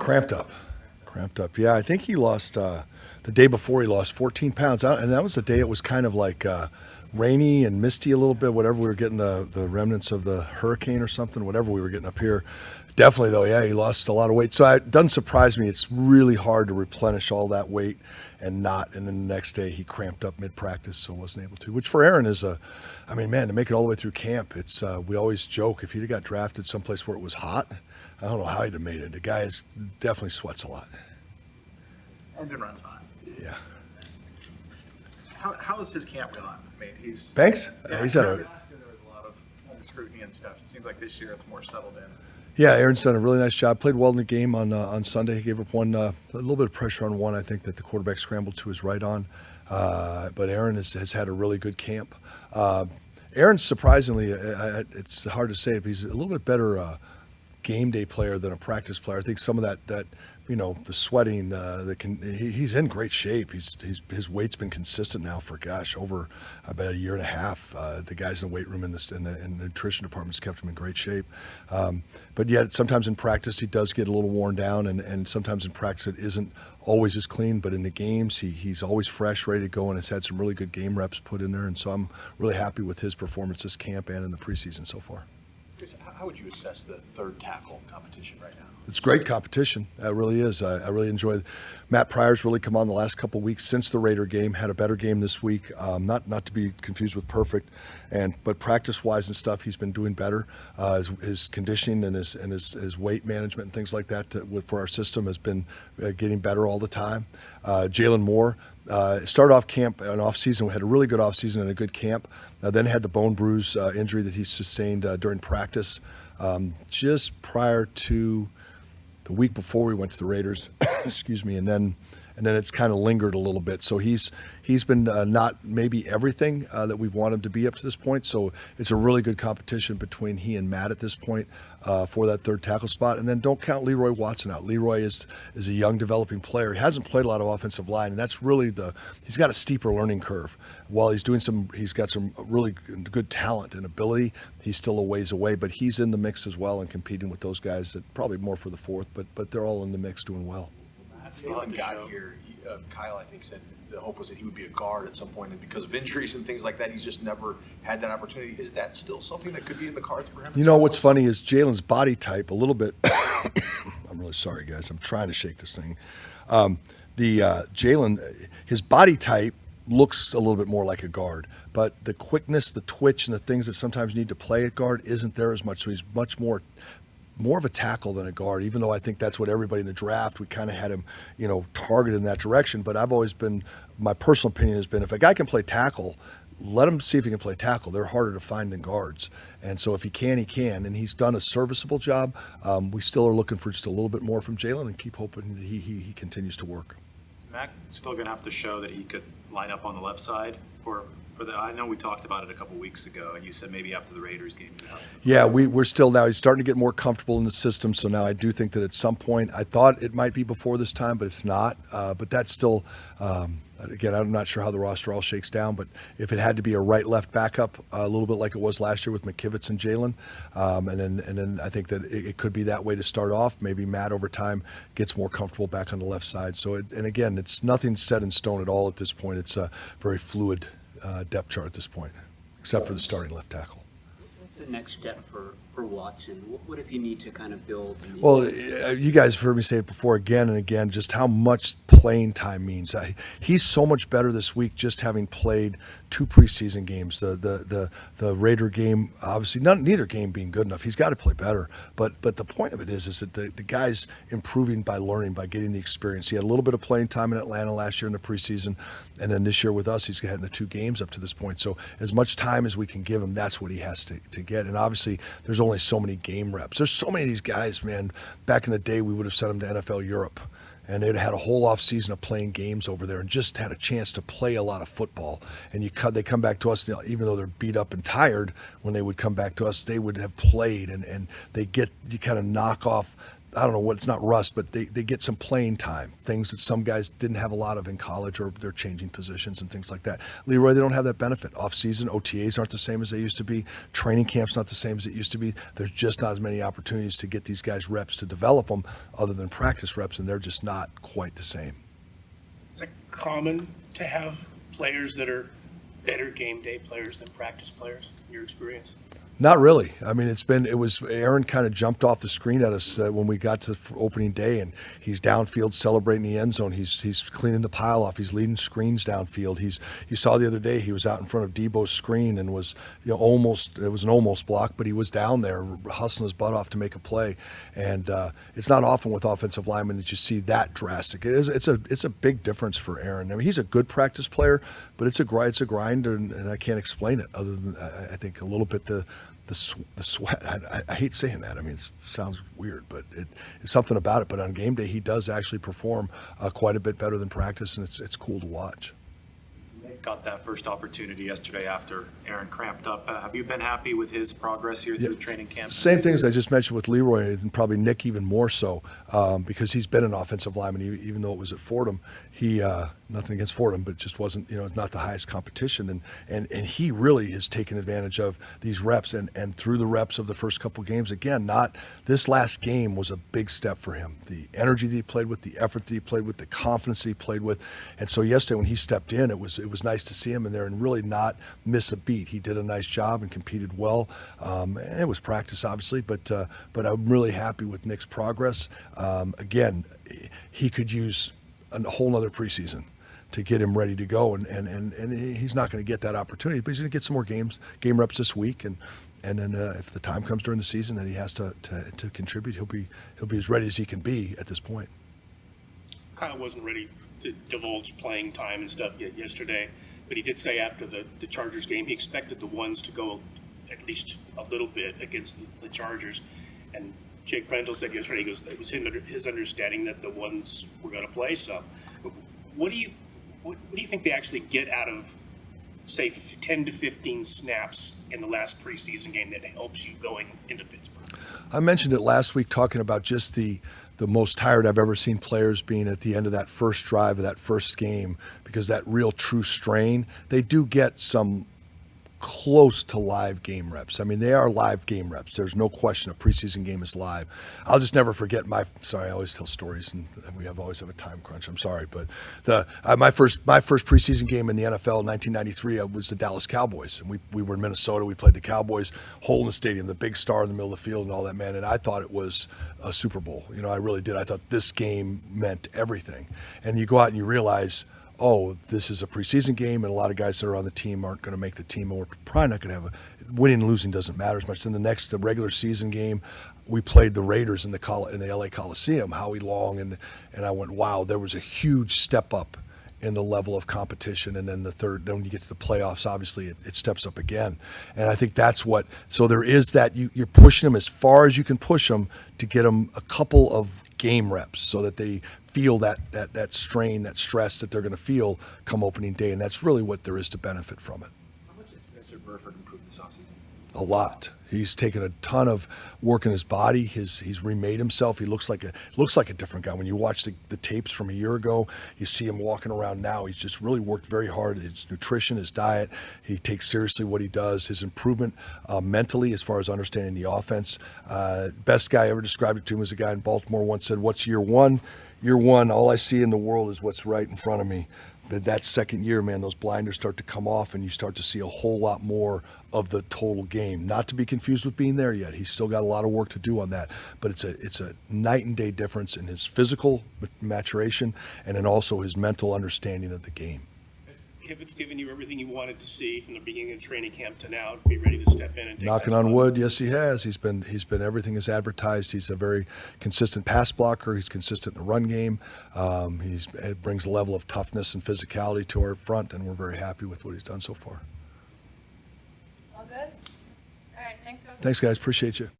Cramped up. Cramped up. Yeah, I think he lost the day before he lost 14 pounds. And that was the day it was kind of like rainy and misty a little bit, whatever. We were getting the remnants of the hurricane or something, whatever we were getting up here. Definitely, though, yeah, he lost a lot of weight. So it doesn't surprise me. It's really hard to replenish all that weight and not. And then the next day he cramped up mid-practice, so wasn't able to, which for Aaron is to make it all the way through camp, it's we always joke, if he'd have got drafted someplace where it was hot, I don't know how he'd have made it. The guy definitely sweats a lot. And runs hot. Yeah. How is his camp going? I mean, Banks? Yeah, He's had last year there was a lot of scrutiny and stuff. It seems like this year it's more settled in. Yeah, Aaron's done a really nice job. Played well in the game on Sunday. He gave up one, a little bit of pressure on one, I think, that the quarterback scrambled to his right on. But Aaron has had a really good camp. Aaron, surprisingly, it's hard to say, but he's a little bit better game day player than a practice player. I think some of that the sweating, he's in great shape. His weight's been consistent now for over about a year and a half. The guys in the weight room and the nutrition department's kept him in great shape. But yet sometimes in practice he does get a little worn down, and sometimes in practice it isn't always as clean. But in the games he's always fresh, ready to go, and has had some really good game reps put in there. And so I'm really happy with his performance this camp and in the preseason so far. How would you assess the third tackle competition right now? It's great competition. It really is. I really enjoy it. Matt Pryor's really come on the last couple of weeks since the Raider game. Had a better game this week. Not to be confused with perfect, but practice-wise and stuff, he's been doing better. His conditioning and his weight management and things like that for our system has been getting better all the time. Jalen Moore started off camp and off season. We had a really good off season and a good camp. Then had the bone bruise injury that he sustained during practice just prior to the week before we went to the Raiders. Excuse me, and then it's kind of lingered a little bit. So he's been not maybe everything that we've wanted him to be up to this point. So it's a really good competition between he and Matt at this point for that third tackle spot. And then don't count Leroy Watson out. Leroy is a young developing player. He hasn't played a lot of offensive line, and that's really he's got a steeper learning curve. While he's got some really good talent and ability, he's still a ways away. But he's in the mix as well and competing with those guys that probably more for the fourth, but they're all in the mix doing well. Jalen got here. Kyle, I think, said the hope was that he would be a guard at some point, and because of injuries and things like that, he's just never had that opportunity. Is that still something that could be in the cards for him? You know what's funny is Jalen's body type a little bit. I'm really sorry, guys. I'm trying to shake this thing. Jalen, his body type looks a little bit more like a guard, but the quickness, the twitch, and the things that sometimes need to play at guard isn't there as much. So he's much more of a tackle than a guard, even though I think that's what everybody in the draft, we kind of had him, targeted in that direction. But I've always been, my personal opinion has been, if a guy can play tackle, let him see if he can play tackle. They're harder to find than guards. And so if he can, he can. And he's done a serviceable job. We still are looking for just a little bit more from Jalen and keep hoping that he continues to work. Is Mac still going to have to show that he could line up on the left side for the? I know we talked about it a couple weeks ago, and you said maybe after the Raiders game. Yeah, we're still now. He's starting to get more comfortable in the system. So now I do think that at some point, I thought it might be before this time, but it's not. But that's still. Again, I'm not sure how the roster all shakes down, but if it had to be a right-left backup, a little bit like it was last year with McKivitz and Jalen, and then I think that it could be that way to start off. Maybe Matt over time gets more comfortable back on the left side. So, and again, it's nothing set in stone at all at this point. It's a very fluid depth chart at this point, except for the starting left tackle. What's the next step for Watson? What does he need to kind of build? Well, you guys have heard me say it before again and again, just how much playing time means. He's so much better this week just having played 2 preseason games. The Raider game, obviously, neither game being good enough. He's got to play better. But the point of it is that the guy's improving by learning, by getting the experience. He had a little bit of playing time in Atlanta last year in the preseason, and then this year with us, he's gotten the 2 games up to this point. So as much time as we can give him, that's what he has to get. And obviously, there's only so many game reps. There's so many of these guys, man. Back in the day, we would have sent them to NFL Europe, and they'd had a whole off season of playing games over there and just had a chance to play a lot of football. And they come back to us, even though they're beat up and tired, when they would come back to us, they would have played, and you kind of knock off I don't know what, it's not rust, but they get some playing time, things that some guys didn't have a lot of in college, or they're changing positions and things like that. Leroy, they don't have that benefit. Off-season, OTAs aren't the same as they used to be. Training camp's not the same as it used to be. There's just not as many opportunities to get these guys reps to develop them other than practice reps, and they're just not quite the same. Is it common to have players that are better game day players than practice players, in your experience? Not really. I mean, Aaron kind of jumped off the screen at us when we got to opening day, and he's downfield celebrating the end zone. He's cleaning the pile off. He's leading screens downfield. You saw the other day he was out in front of Debo's screen and was, it was an almost block, but he was down there hustling his butt off to make a play. And it's not often with offensive linemen that you see that drastic. It's a big difference for Aaron. I mean, he's a good practice player, but it's a grind, and I can't explain it other than I think a little bit the sweat. I hate saying that. I mean, it sounds weird, but it's something about it. But on game day, he does actually perform quite a bit better than practice, and it's cool to watch. Got that first opportunity yesterday after Aaron cramped up. Have you been happy with his progress here through training camp? Same things I just mentioned with Leroy, and probably Nick even more so, because he's been an offensive lineman, even though it was at Fordham. He nothing against Fordham, but it just wasn't, not the highest competition, and he really is taking advantage of these reps, and through the reps of the first couple games, again, not this last game was a big step for him. The energy that he played with, the effort that he played with, the confidence that he played with, and so yesterday when he stepped in, it was nice to see him in there and really not miss a beat. He did a nice job and competed well. And it was practice, obviously, but I'm really happy with Nick's progress. Again, he could use a whole nother preseason to get him ready to go, and he's not going to get that opportunity, but he's going to get some more game reps this week, and then if the time comes during the season that he has to contribute, he'll be as ready as he can be at this point. Kyle wasn't ready to divulge playing time and stuff yet yesterday, but he did say after the Chargers game he expected the ones to go at least a little bit against the Chargers, and Jake Brendel said yesterday, he goes, it was his understanding that the ones were going to play some. What do you think they actually get out of, say, 10 to 15 snaps in the last preseason game that helps you going into Pittsburgh? I mentioned it last week talking about just the most tired I've ever seen players being at the end of that first drive of that first game, because that real true strain, they do get some close to live game reps. I mean, they are live game reps. There's no question a preseason game is live. I'll just never forget I always tell stories, and we always have a time crunch. I'm sorry, but my first preseason game in the NFL in 1993 was the Dallas Cowboys, and we were in Minnesota. We played the Cowboys, hole in the stadium, the big star in the middle of the field and all that, man, and I thought it was a Super Bowl. I really did. I thought this game meant everything. And you go out and you realize, oh, this is a preseason game, and a lot of guys that are on the team aren't going to make the team, and we're probably not going to have winning and losing doesn't matter as much. In the regular season game, we played the Raiders in the LA Coliseum, Howie Long, and I went, wow, there was a huge step up in the level of competition. And then then when you get to the playoffs, obviously it steps up again. And I think that's so there is that you're pushing them as far as you can push them to get them a couple of game reps so that they feel that strain, that stress that they're going to feel come opening day, and that's really what there is to benefit from it. How much has Spencer Burford improved this offseason? A lot. He's taken a ton of work in his body. He's remade himself. He looks like a different guy. When you watch the tapes from a year ago, you see him walking around now. He's just really worked very hard. His nutrition, his diet. He takes seriously what he does. His improvement mentally, as far as understanding the offense. Best guy I ever described it to him was a guy in Baltimore once said, "What's year one? Year one, all I see in the world is what's right in front of me." But that second year, man, those blinders start to come off, and you start to see a whole lot more of the total game. Not to be confused with being there yet. He's still got a lot of work to do on that. But it's a night and day difference in his physical maturation and then also his mental understanding of the game. It's given you everything you wanted to see from the beginning of training camp to now to be ready to step in and take Knocking on wood, yes, he has. He's been everything as advertised. He's a very consistent pass blocker. He's consistent in the run game. It brings a level of toughness and physicality to our front, and we're very happy with what he's done so far. All good? All right, thanks, Coach. Thanks, guys. Appreciate you.